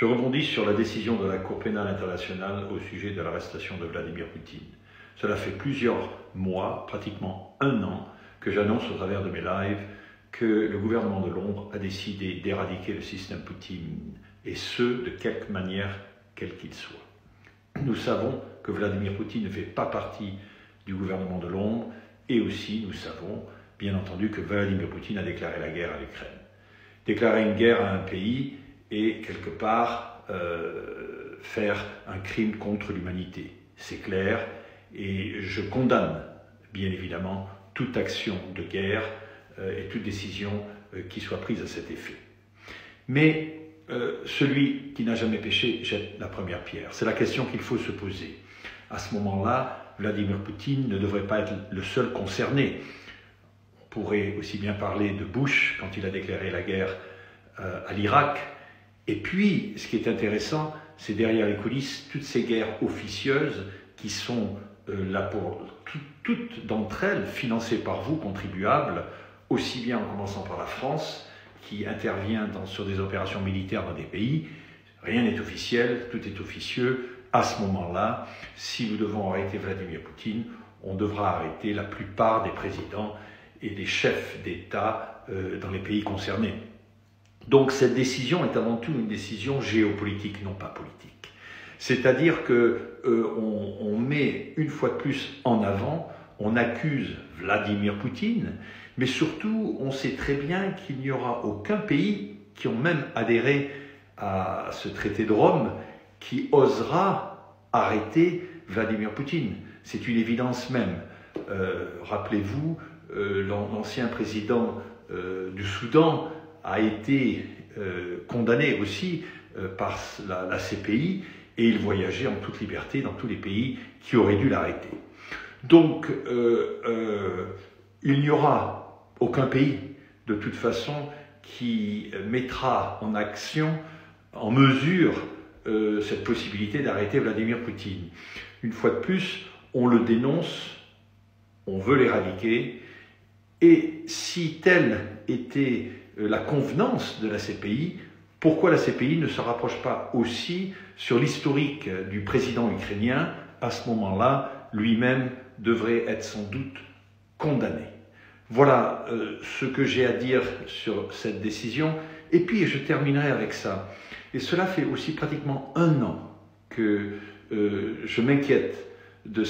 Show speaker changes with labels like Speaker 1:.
Speaker 1: Je rebondis sur la décision de la Cour pénale internationale au sujet de l'arrestation de Vladimir Poutine. Cela fait plusieurs mois, pratiquement un an, que j'annonce au travers de mes lives que le gouvernement de Londres a décidé d'éradiquer le système Poutine, et ce, de quelque manière, quel qu'il soit. Nous savons que Vladimir Poutine ne fait pas partie du gouvernement de Londres, et aussi nous savons, bien entendu, que Vladimir Poutine a déclaré la guerre à l'Ukraine. Déclarer une guerre à un pays et quelque part faire un crime contre l'humanité. C'est clair, et je condamne bien évidemment toute action de guerre et toute décision qui soit prise à cet effet. Mais celui qui n'a jamais péché jette la première pierre. C'est la question qu'il faut se poser. À ce moment-là, Vladimir Poutine ne devrait pas être le seul concerné. On pourrait aussi bien parler de Bush quand il a déclaré la guerre à l'Irak. Et puis, ce qui est intéressant, c'est derrière les coulisses, toutes ces guerres officieuses qui sont là pour toutes d'entre elles financées par vous, contribuables, aussi bien en commençant par la France, qui intervient sur des opérations militaires dans des pays. Rien n'est officiel, tout est officieux. À ce moment-là, si nous devons arrêter Vladimir Poutine, on devra arrêter la plupart des présidents et des chefs d'État dans les pays concernés. Donc cette décision est avant tout une décision géopolitique, non pas politique. C'est-à-dire qu'on met une fois de plus en avant, on accuse Vladimir Poutine, mais surtout on sait très bien qu'il n'y aura aucun pays qui ont même adhéré à ce traité de Rome qui osera arrêter Vladimir Poutine. C'est une évidence même. Rappelez-vous, l'ancien président du Soudan a été condamné aussi par la CPI et il voyageait en toute liberté dans tous les pays qui auraient dû l'arrêter. Donc, il n'y aura aucun pays, de toute façon, qui mettra en action, en mesure, cette possibilité d'arrêter Vladimir Poutine. Une fois de plus, on le dénonce, on veut l'éradiquer, et si telle était la convenance de la CPI, pourquoi la CPI ne se rapproche pas aussi sur l'historique du président ukrainien? À ce moment-là, lui-même devrait être sans doute condamné. Voilà ce que j'ai à dire sur cette décision. Et puis, je terminerai avec ça. Et cela fait aussi pratiquement un an que je m'inquiète de